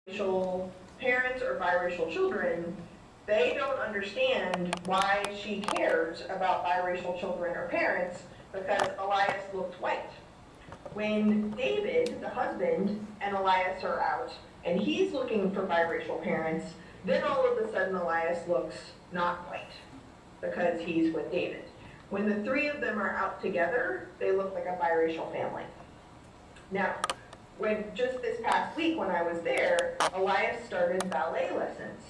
biracial parents or biracial children, they don't understand why she cares about biracial children or parents because Elias looked white. When David, the husband, and Elias are out, and he's looking for biracial parents, then all of a sudden Elias looks not white because he's with David. When the three of them are out together, they look like a biracial family. Now, when just this past week when I was there, Elias started ballet lessons.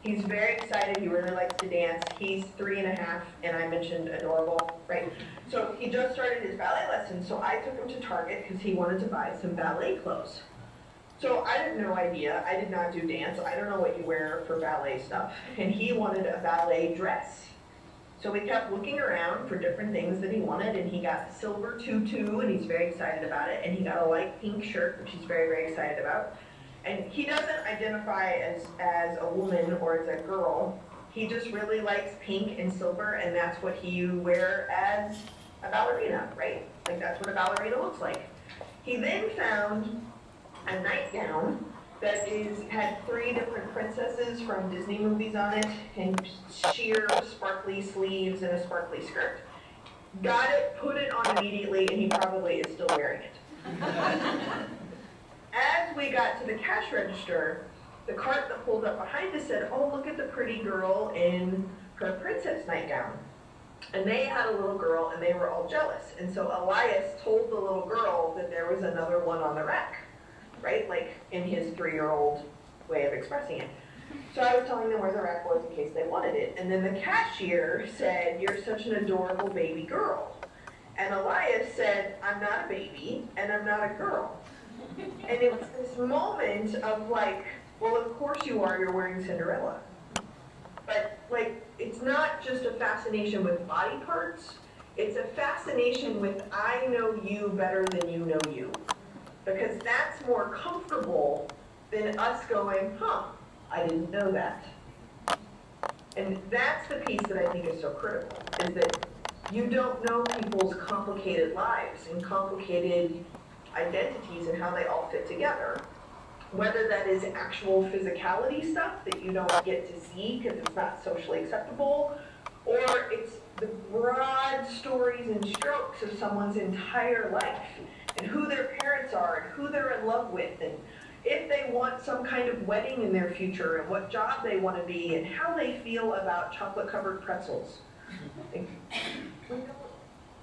He's very excited, he really likes to dance. He's 3.5, and I mentioned adorable, right? So he just started his ballet lessons, so I took him to Target because he wanted to buy some ballet clothes. So I had no idea, I did not do dance, I don't know what you wear for ballet stuff, and he wanted a ballet dress. So we kept looking around for different things that he wanted, and he got a silver tutu, and he's very excited about it, and he got a light pink shirt, which he's very, very excited about. And he doesn't identify as a woman or as a girl. He just really likes pink and silver, and that's what he wear as a ballerina, right? Like that's what a ballerina looks like. He then found a nightgown that had 3 different princesses from Disney movies on it, and sheer sparkly sleeves and a sparkly skirt. Got it, put it on immediately, and he probably is still wearing it. As we got to the cash register, the cart that pulled up behind us said, "Oh, look at the pretty girl in her princess nightgown." And they had a little girl, and they were all jealous. And so Elias told the little girl that there was another one on the rack, right? Like in his 3-year-old way of expressing it. So I was telling them where the rack was in case they wanted it. And then the cashier said, "You're such an adorable baby girl." And Elias said, "I'm not a baby, and I'm not a girl." And it was this moment of like, well, of course you are, you're wearing Cinderella. But like, it's not just a fascination with body parts, it's a fascination with I know you better than you know you. Because that's more comfortable than us going, huh, I didn't know that. And that's the piece that I think is so critical, is that you don't know people's complicated lives and complicated identities and how they all fit together. Whether that is actual physicality stuff that you don't get to see because it's not socially acceptable, or it's the broad stories and strokes of someone's entire life and who their parents are and who they're in love with and if they want some kind of wedding in their future and what job they want to be and how they feel about chocolate-covered pretzels.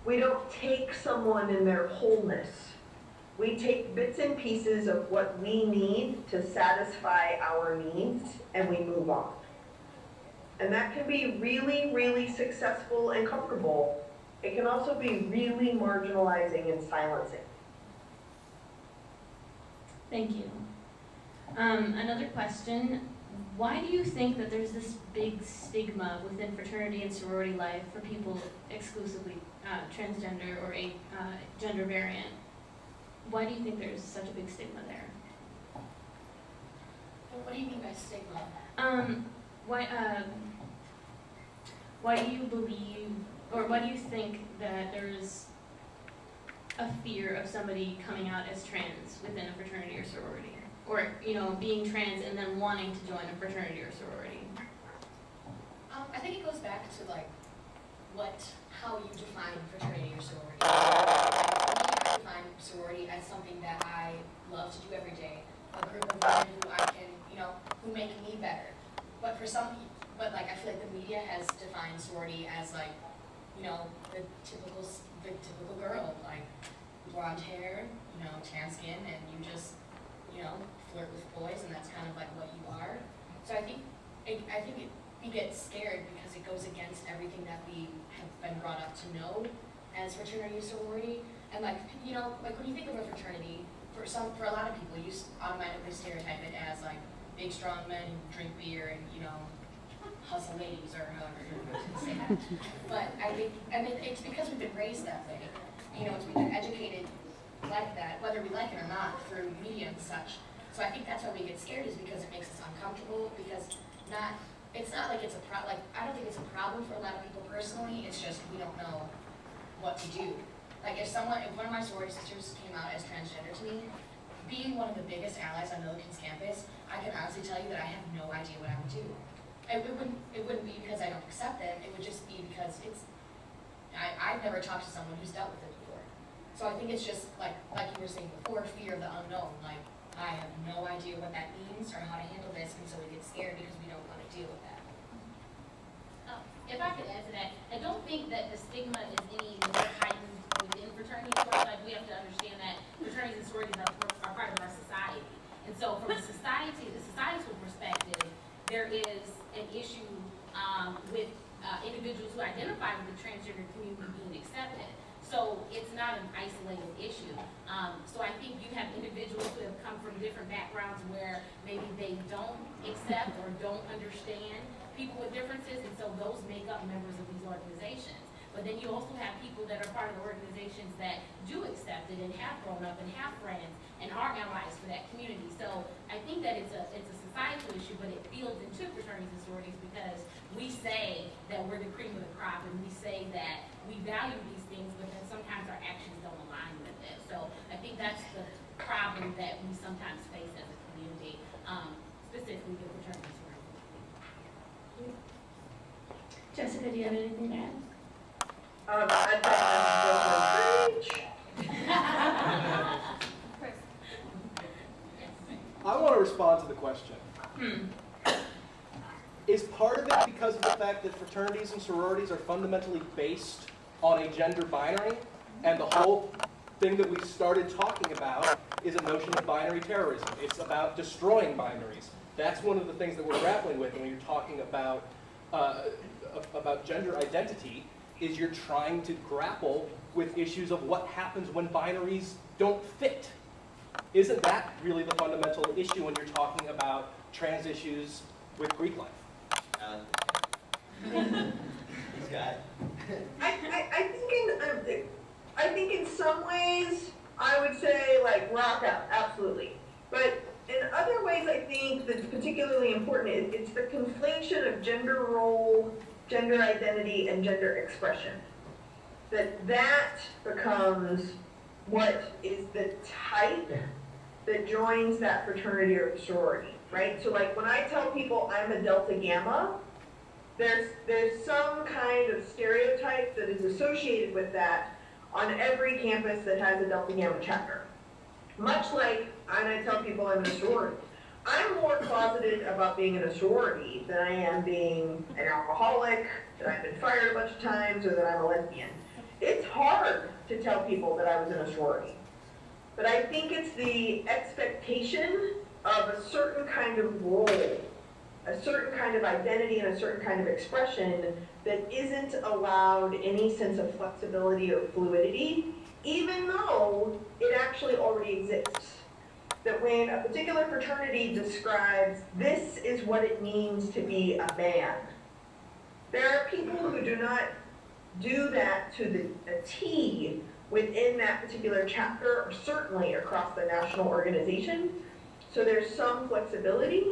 We don't take someone in their wholeness. We take bits and pieces of what we need to satisfy our needs, and we move on. And that can be really, really successful and comfortable. It can also be really marginalizing and silencing. Thank you. Another question. Why do you think that there's this big stigma within fraternity and sorority life for people exclusively transgender or a gender variant? Why do you think there's such a big stigma there? What do you mean by stigma? Why do you believe, or why do you think that there's a fear of somebody coming out as trans within a fraternity or sorority? Or, you know, being trans and then wanting to join a fraternity or sorority? I think it goes back to like how you define fraternity or sorority. I define sorority as something that I love to do every day. A group of women who I can, you know, who make me better. But like I feel like the media has defined sorority as like, you know, the typical girl, like blonde hair, you know, tan skin, and you just, you know, flirt with boys, and that's kind of like what you are. So I think we get scared because it goes against everything that we have been brought up to know as fraternity or sorority. And like, you know, like when you think of a fraternity, for a lot of people, you automatically stereotype it as like big strong men who drink beer and, you know, hustle ladies or however you say that. But I think, and it's because we've been raised that way. You know, we've been educated like that, whether we like it or not, through media and such. So I think that's why we get scared, is because it makes us uncomfortable, because it's not like it's I don't think it's a problem for a lot of people personally, it's just we don't know what to do. Like if one of my sorority sisters came out as transgender to me, being one of the biggest allies on Millikin's campus, I honestly tell you that I have no idea what I would do. It wouldn't be because I don't accept it. It would just be because I've never talked to someone who's dealt with it before. So I think it's just like you were saying before, fear of the unknown. Like, I have no idea what that means or how to handle this, and so we get scared because we don't want to deal with that. If I could add to that, I don't think that the stigma is any more heightened within fraternities and sororities. Like, we have to understand that fraternities and sororities are part of our society. And so from the societal perspective, there is an issue with individuals who identify with the transgender community being accepted. So it's not an isolated issue. So I think you have individuals who have come from different backgrounds where maybe they don't accept or don't understand people with differences, and so those make up members of these organizations. But then you also have people that are part of the organizations that do accept it and have grown up and have friends and are allies for that community. So I think that it's a societal issue, but it feeds into fraternities and sororities because we say that we're the cream of the crop and we say that we value these things, but then sometimes our actions don't align with it. So I think that's the problem that we sometimes face as a community, specifically the fraternities and sororities. Jessica, do you have anything to add? I want to respond to the question. Is part of it because of the fact that fraternities and sororities are fundamentally based on a gender binary, and the whole thing that we started talking about is a notion of binary terrorism. It's about destroying binaries. That's one of the things that we're grappling with when you're talking about gender identity, is you're trying to grapple with issues of what happens when binaries don't fit. Isn't that really the fundamental issue when you're talking about trans issues with Greek life? I think in some ways, I would say like rock out, absolutely. But in other ways, I think that's particularly important, it's the conflation of gender role, gender identity, and gender expression. That becomes what is the type that joins that fraternity or sorority, right? So like when I tell people I'm a Delta Gamma, there's some kind of stereotype that is associated with that on every campus that has a Delta Gamma chapter. Much like when I tell people I'm in a sorority. I'm more closeted about being in a sorority than I am being an alcoholic, that I've been fired a bunch of times, or that I'm a lesbian. It's hard to tell people that I was in a sorority. But I think it's the expectation of a certain kind of role, a certain kind of identity, and a certain kind of expression that isn't allowed any sense of flexibility or fluidity, even though it actually already exists. That when a particular fraternity describes, this is what it means to be a man, there are people who do not do that to a T within that particular chapter, or certainly across the national organization. So there's some flexibility,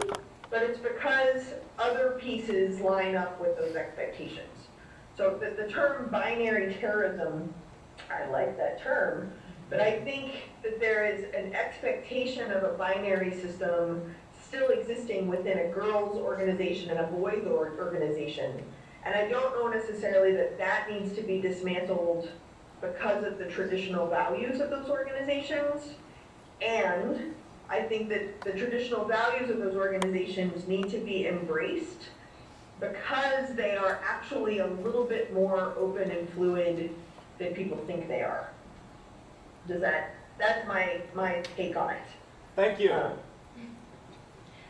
but it's because other pieces line up with those expectations. So the term binary terrorism, I like that term, but I think that there is an expectation of a binary system still existing within a girls' organization and a boys' organization. And I don't know necessarily that that needs to be dismantled because of the traditional values of those organizations. And I think that the traditional values of those organizations need to be embraced because they are actually a little bit more open and fluid than people think they are. That's my take on it. Thank you.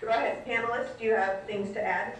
Go ahead, panelists, do you have things to add?